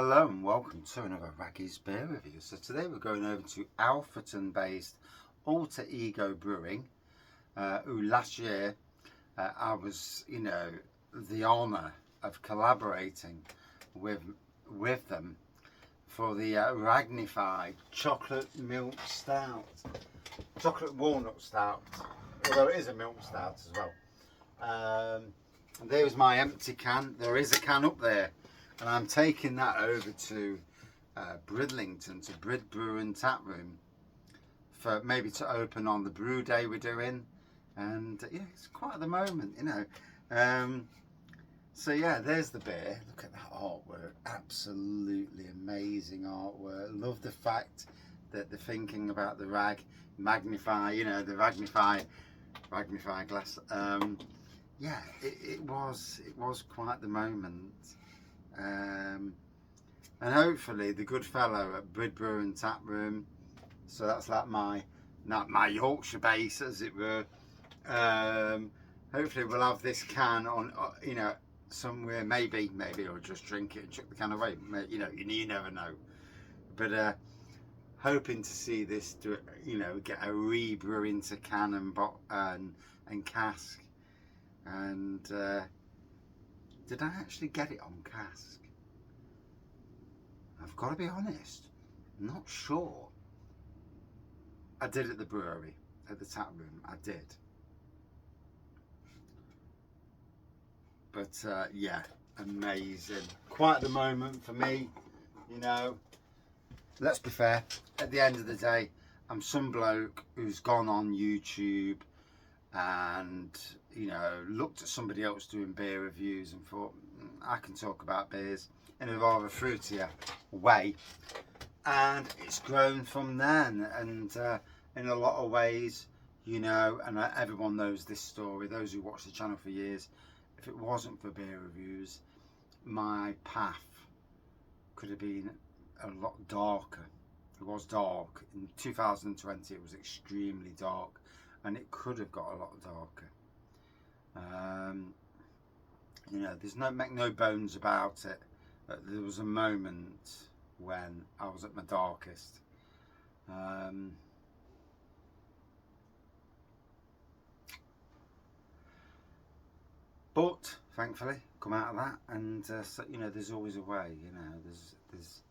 Hello and welcome to another Wraggy's beer review. So today we're going over to Alfreton based Alter Ego Brewing, who last year I was, the honour of collaborating with them for the Wraggnifeye chocolate milk stout, chocolate walnut stout, although it is a milk stout as well. And there's my empty can. There is a can up there. And I'm taking that over to Bridlington, to Brid Brew and Tap Room, for maybe to open on the brew day we're doing. And yeah, it's quite at the moment, so yeah, there's the beer. Look at that artwork, absolutely amazing artwork. Love the fact that they're thinking about the Wraggnify, the Wraggnify glass. Yeah, it was quite the moment. And hopefully the good fellow at Brid Brew and Tap Room, so that's like my Yorkshire base, as it were. Hopefully we'll have this can on, somewhere. Maybe I'll just drink it and chuck the can away. You never know. But hoping to see this, get a rebrew into can and cask. And did I actually get it on cask? I've got to be honest, not sure. I did at the brewery, at the tap room, I did. But yeah, amazing. Quite the moment for me, Let's be fair, at the end of the day, I'm some bloke who's gone on YouTube and looked at somebody else doing beer reviews and thought, I can talk about beers in a rather fruitier way, and it's grown from then. And in a lot of ways, and everyone knows this story, those who watch the channel for years, if it wasn't for beer reviews, my path could have been a lot darker. It was dark in 2020. It was extremely dark, and it could have got a lot darker. There's make no bones about it. But there was a moment when I was at my darkest. But thankfully, come out of that, and so, there's always a way. There's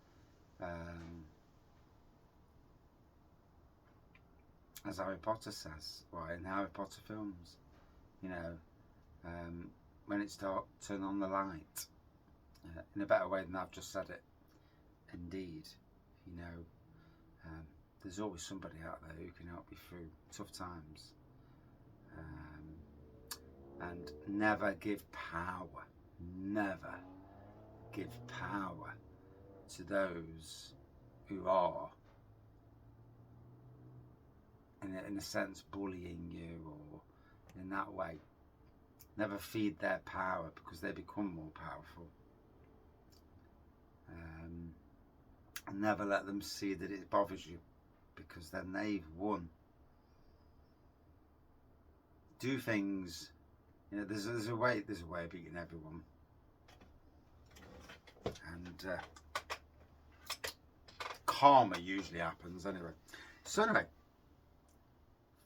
as Harry Potter says, in Harry Potter films, when it's dark, turn on the light. In a better way than I've just said it. Indeed, there's always somebody out there who can help you through tough times. And never give power to those who are, in a sense, bullying you or in that way. Never feed their power, because they become more powerful. And never let them see that it bothers you, because then they've won. Do things, there's a way of beating everyone. And karma usually happens anyway. So anyway,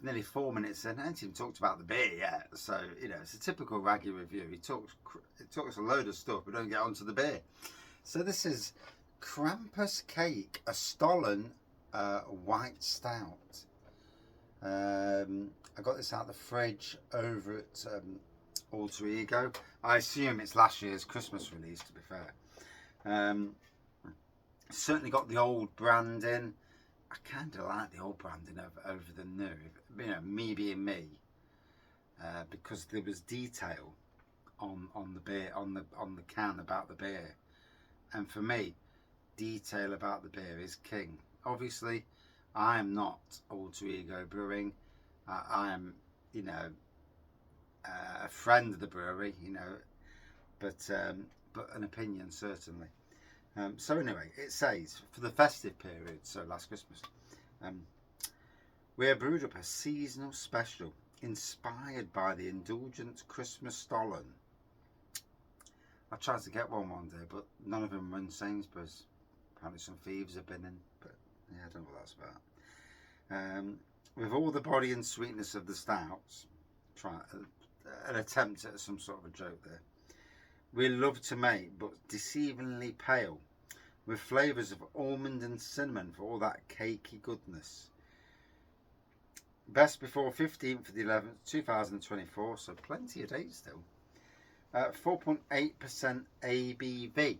nearly 4 minutes in, I haven't even talked about the beer yet. So, it's a typical Wraggy review. It talks a load of stuff, but don't get onto the beer. So this is Krampus Cake, a Stollen white stout. I got this out of the fridge over at Alter Ego. I assume it's last year's Christmas release, to be fair. Certainly got the old branding. I kind of like the old branding over the new, me being me, because there was detail on the beer, on the can about the beer, and for me, detail about the beer is king. Obviously, I am not Alter Ego Brewing. I am, a friend of the brewery, but an opinion certainly. So anyway, it says, for the festive period, so last Christmas, we have brewed up a seasonal special inspired by the indulgent Christmas Stollen. A tried to get one day, but none of them were in Sainsbury's. Apparently some thieves have been in, but yeah, I don't know what that's about. With all the body and sweetness of the stouts, try an attempt at some sort of a joke there. We love to make, but deceivingly pale, with flavours of almond and cinnamon for all that cakey goodness. Best before 15th of the 11th, 2024, so plenty of dates still. 4.8% ABV.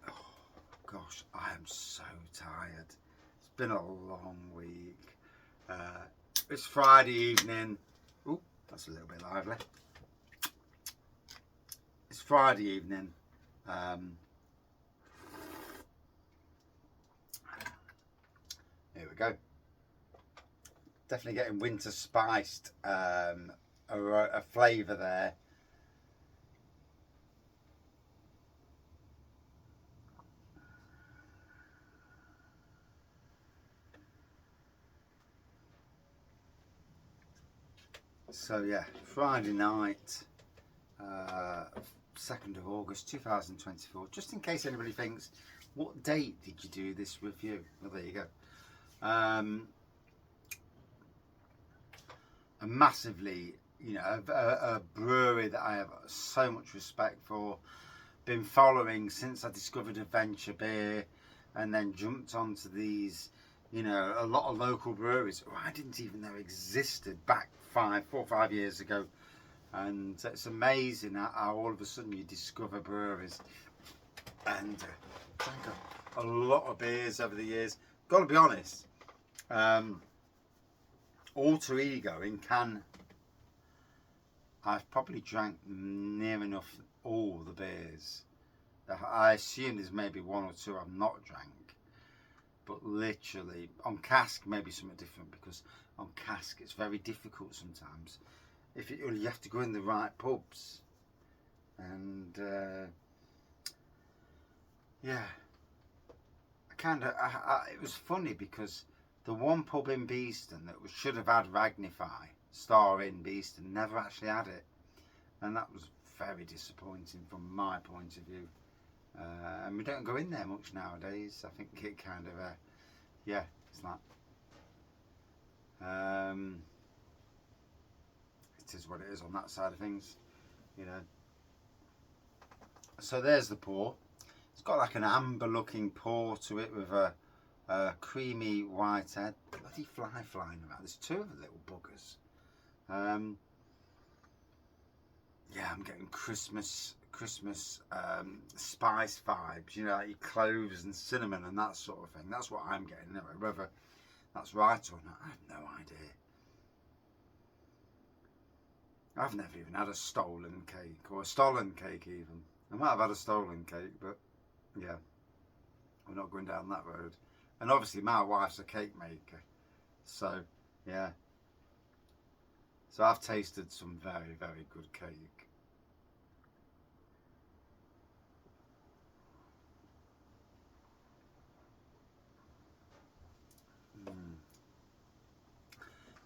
Oh gosh, I am so tired. It's been a long week. It's Friday evening. Ooh, that's a little bit lively. It's Friday evening. Here we go. Definitely getting winter spiced a flavour there. So yeah, Friday night, 2nd of August 2024. Just in case anybody thinks, what date did you do this review? Well, there you go. A massively, you know, a brewery that I have so much respect for. Been following since I discovered Adventure Beer, and then jumped onto these, you know, a lot of local breweries I didn't even know existed back 4 or 5 years ago. And it's amazing how all of a sudden you discover breweries. And drank a lot of beers over the years. Got to be honest, Alter Ego in can, I've probably drank near enough all the beers. I assume there's maybe 1 or 2 I've not drank. But literally, on cask maybe something different, because on cask it's very difficult sometimes. You have to go in the right pubs. And yeah, it was funny because the one pub in Beeston that should have had Wraggnifeye, Star in Beeston, never actually had it. And that was very disappointing from my point of view. And we don't go in there much nowadays. I think it kind of, yeah, it's like, it is what it is on that side of things, you know. So there's the pour. It's got like an amber looking pour to it with a creamy white head. Bloody fly flying around. There's 2 of the little buggers. Yeah, I'm getting Christmas spice vibes, you know, like your cloves and cinnamon and that sort of thing. That's what I'm getting anyway. Whether that's right or not, I have no idea. I've never even had a Stollen cake, or a Stollen cake even. I might have had a Stollen cake, but yeah, we're not going down that road. And obviously my wife's a cake maker, so yeah. So I've tasted some very, very good cake.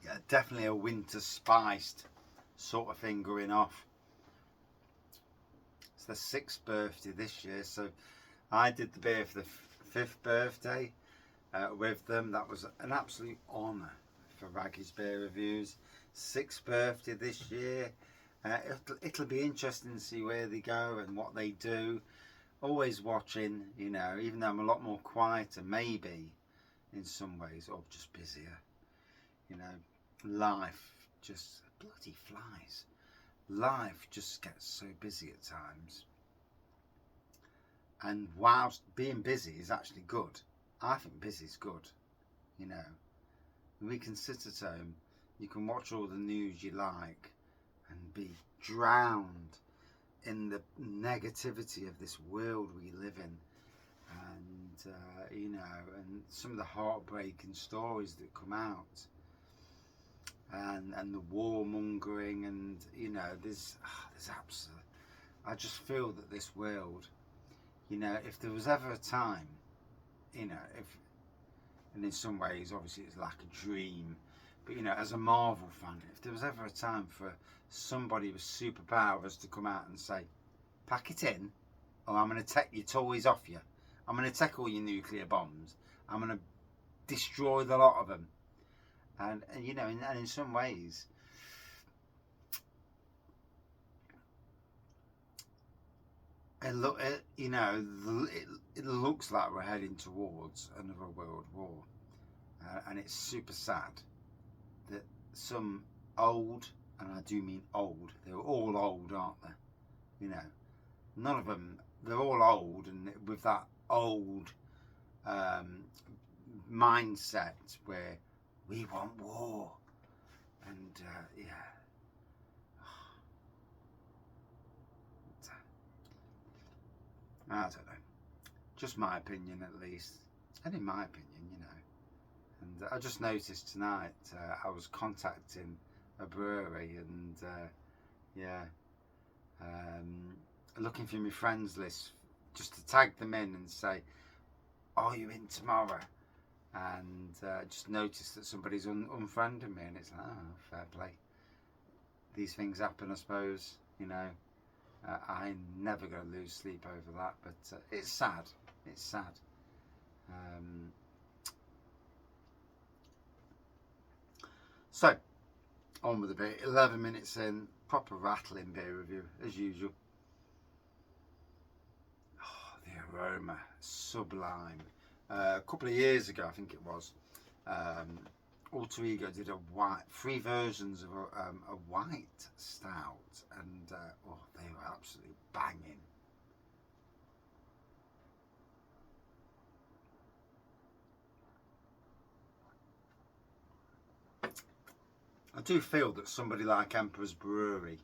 Yeah, definitely a winter spiced sort of thing going off. It's the 6th birthday this year, so I did the beer for the 5th birthday with them. That was an absolute honour for Raggy's Beer Reviews. 6th birthday this year. It'll be interesting to see where they go and what they do. Always watching, you know, even though I'm a lot more quieter maybe in some ways, or just busier, you know. Life just bloody flies. Life just gets so busy at times, and whilst being busy is actually good, I think busy is good, you know. We can sit at home, you can watch all the news you like and be drowned in the negativity of this world we live in, and you know, and some of the heartbreaking stories that come out, and the warmongering, and you know, there's absolute, I just feel that this world, you know, if there was ever a time, you know, and in some ways obviously it's like a dream, But you know, as a Marvel fan, if there was ever a time for somebody with superpowers to come out and say, pack it in, or I'm going to take your toys off you, I'm going to take all your nuclear bombs, I'm going to destroy the lot of them. And you know, and in some ways, it looks like we're heading towards another world war, and it's super sad that some old, and I do mean old, they're all old, aren't they? You know, none of them, they're all old, and with that old mindset where we want war, and yeah. I don't know, just my opinion at least, and in my opinion, you know. And I just noticed tonight I was contacting a brewery, and yeah, looking through my friends list just to tag them in and say, are you in tomorrow? And just noticed that somebody's unfriended me, and it's like, oh, fair play. These things happen, I suppose, you know. I'm never going to lose sleep over that, but it's sad. It's sad. So, on with the bit. 11 minutes in, proper rattling beer review, as usual. Oh, the aroma, sublime. A couple of years ago, I think it was, Alter Ego did three versions of a white stout, and oh, they were absolutely banging. I do feel that somebody like Emperor's Brewery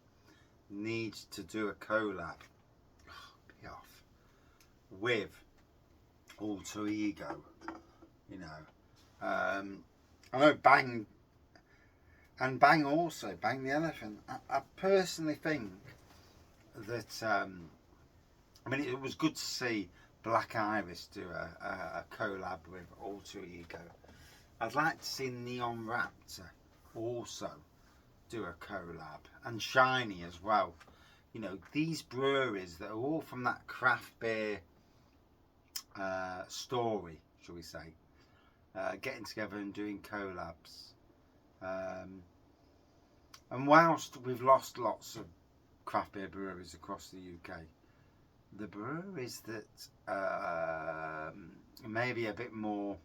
needs to do a collab, be off, with Alter Ego, you know. I know Bang, and Bang also, Bang the Elephant. I personally think that, I mean, it was good to see Black Iris do a collab with Alter Ego. I'd like to see Neon Raptor also do a collab, and Shiny as well. You know, these breweries that are all from that craft beer story, shall we say, getting together and doing collabs. And whilst we've lost lots of craft beer breweries across the UK, the breweries that maybe a bit more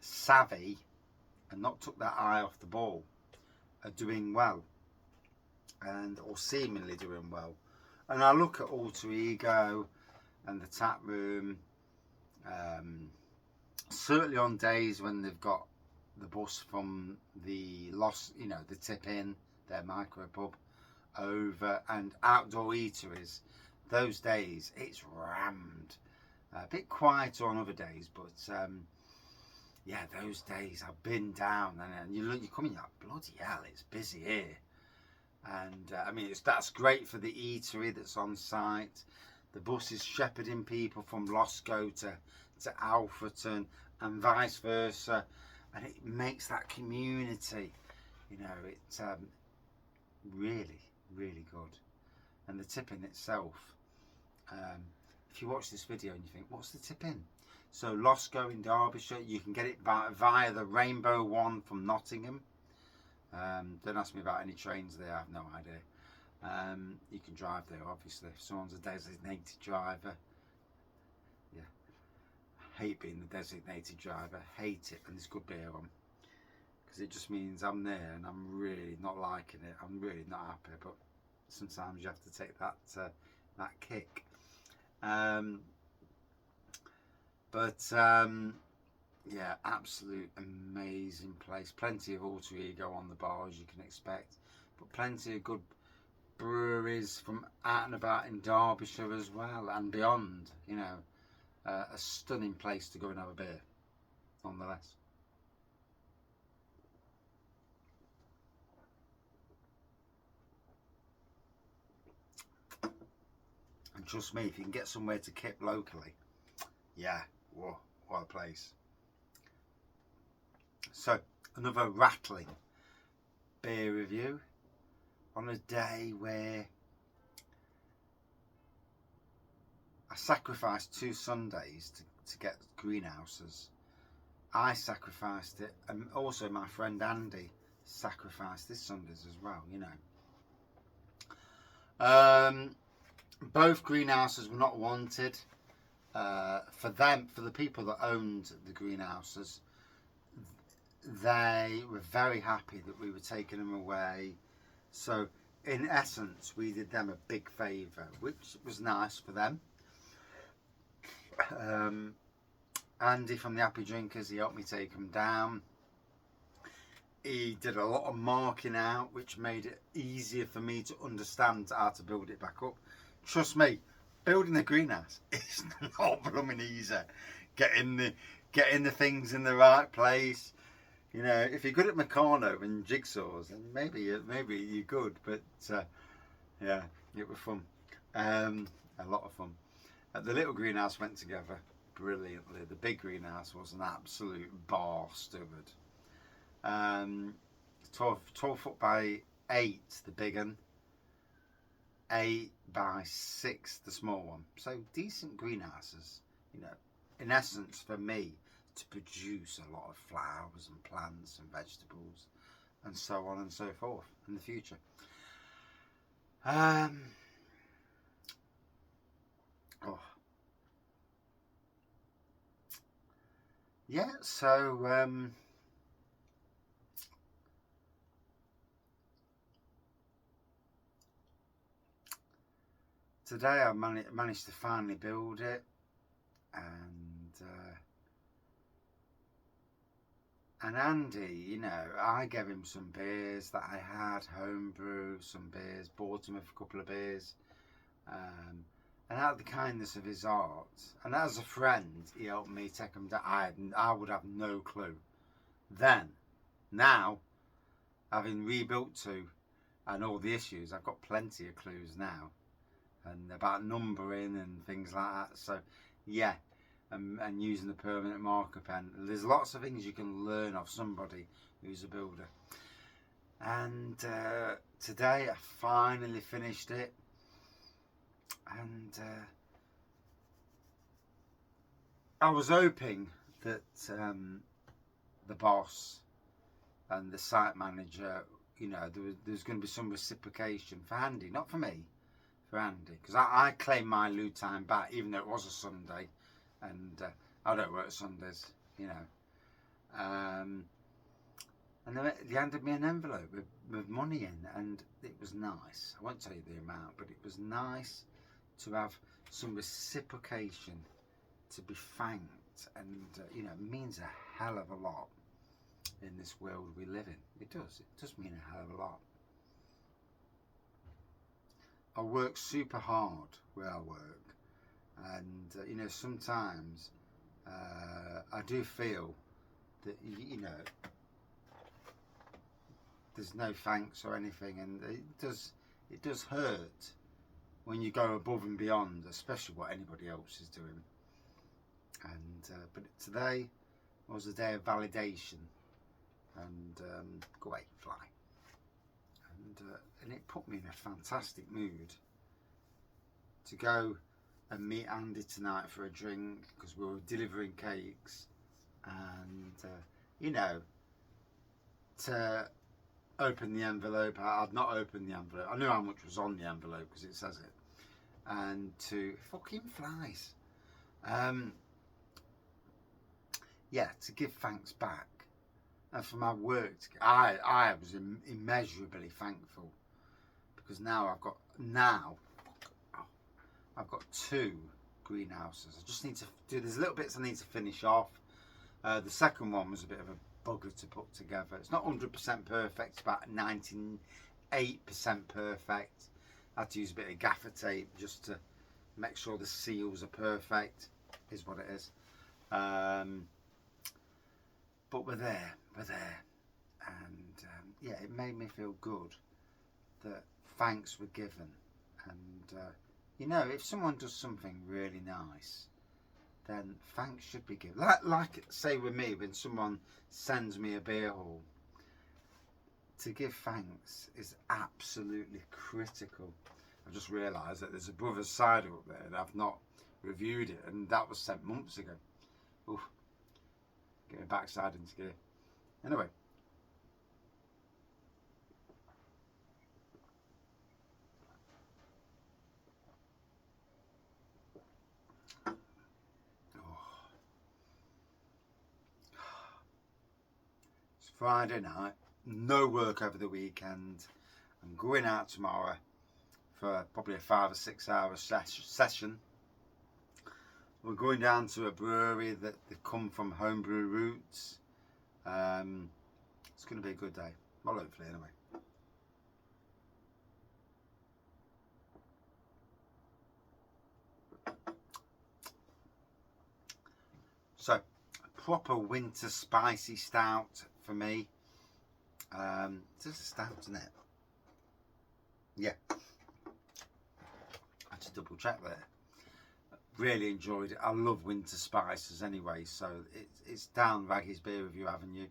savvy and not took that eye off the ball are doing well, or seemingly doing well. And I look at Alter Ego and the Tap Room, certainly on days when they've got the bus from the the Tip Inn, their micro pub, over, and outdoor eateries, those days it's rammed. A bit quieter on other days, but yeah, those days I've been down, and you come in, you're like, bloody hell, it's busy here. And I mean, that's great for the eatery that's on site. The bus is shepherding people from Losco to Alfreton and vice versa, and it makes that community, you know, it's really, really good. And the Tip Inn itself, if you watch this video and you think, what's the Tip Inn? So Losco in Derbyshire, you can get it via the Rainbow one from Nottingham. Don't ask me about any trains there, I have no idea. You can drive there, obviously, if someone's a designated driver. Yeah, I hate being the designated driver, hate it, and there's good beer on, because it just means I'm there and I'm really not liking it, I'm really not happy, but sometimes you have to take that kick. Yeah, absolute amazing place. Plenty of Alter Ego on the bar, as you can expect, but plenty of good breweries from out and about in Derbyshire as well and beyond. You know, a stunning place to go and have a beer, nonetheless. And trust me, if you can get somewhere to kip locally, yeah, whoa, what a place. So, another rattling beer review on a day where I sacrificed 2 Sundays to get greenhouses. I sacrificed it, and also my friend Andy sacrificed his Sundays as well, you know. Both greenhouses were not wanted. For the people that owned the greenhouses, they were very happy that we were taking them away. So in essence, we did them a big favour, which was nice for them. Andy from the Happy Drinkers, he helped me take them down. He did a lot of marking out, which made it easier for me to understand how to build it back up. Trust me, building a greenhouse is not blooming easy. Getting the things in the right place. You know, if you're good at Meccano and jigsaws, then maybe you're good. But yeah, it was fun. A lot of fun. The little greenhouse went together brilliantly. The big greenhouse was an absolute bastard. 12 foot by 8, the big one. 8 by 6, the small one. So decent greenhouses, you know, in essence for me, to produce a lot of flowers and plants and vegetables and so on and so forth in the future. Yeah, so today I managed to finally build it, and Andy, you know, I gave him some beers that I had, homebrew, some beers, bought him a couple of beers, and out of the kindness of his heart, and as a friend, he helped me take them down. I would have no clue. Then, now, having rebuilt 2 and all the issues, I've got plenty of clues now, and about numbering and things like that. So, yeah. And using the permanent marker pen. There's lots of things you can learn of somebody who's a builder. And today I finally finished it. And I was hoping that the boss and the site manager, you know, there's going to be some reciprocation for Andy, not for me, for Andy. Because I claimed my loo time back, even though it was a Sunday. And I don't work Sundays, you know. And they handed me an envelope with money in, and it was nice. I won't tell you the amount, but it was nice to have some reciprocation, to be thanked, and you know, it means a hell of a lot in this world we live in. It does mean a hell of a lot. I work super hard where I work. And you know, sometimes I do feel that, you know, there's no thanks or anything, and it does hurt when you go above and beyond, especially what anybody else is doing. And but today was a day of validation, and go away, fly, and it put me in a fantastic mood to go and meet Andy tonight for a drink, because we were delivering cakes, and you know, to open the envelope. I'd not opened the envelope. I knew how much was on the envelope because it says it, and to fucking flies, yeah, to give thanks back, and for my work. I was immeasurably thankful, because now I've got 2 greenhouses. I just need to do, there's little bits I need to finish off. The second one was a bit of a bugger to put together. It's not 100% perfect, it's about 98% perfect. I had to use a bit of gaffer tape just to make sure the seals are perfect, is what it is. But we're there. And yeah, it made me feel good that thanks were given. And you know, if someone does something really nice, then thanks should be given. Like say with me, when someone sends me a beer haul, to give thanks is absolutely critical. I just realised that there's a brother's cider up there and I've not reviewed it, and that was sent months ago. Oof, get my backside into gear. Anyway, it's Friday night, no work over the weekend. I'm going out tomorrow for probably a 5 or 6 hour session. We're going down to a brewery that they come from homebrew roots. It's going to be a good day. Well, hopefully, anyway. So, a proper winter spicy stout for me. It's just a stout, isn't it? Yeah. I had to double check there. Really enjoyed it. I love winter spices anyway, so it's down Wraggy's Beer Review Avenue.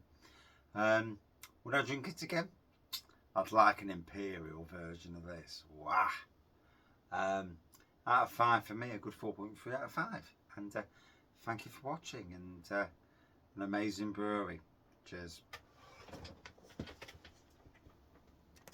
Would I drink it again? I'd like an imperial version of this. Wow. Out of 5 for me, a good 4.3 out of 5. And thank you for watching, and an amazing brewery. Cheers.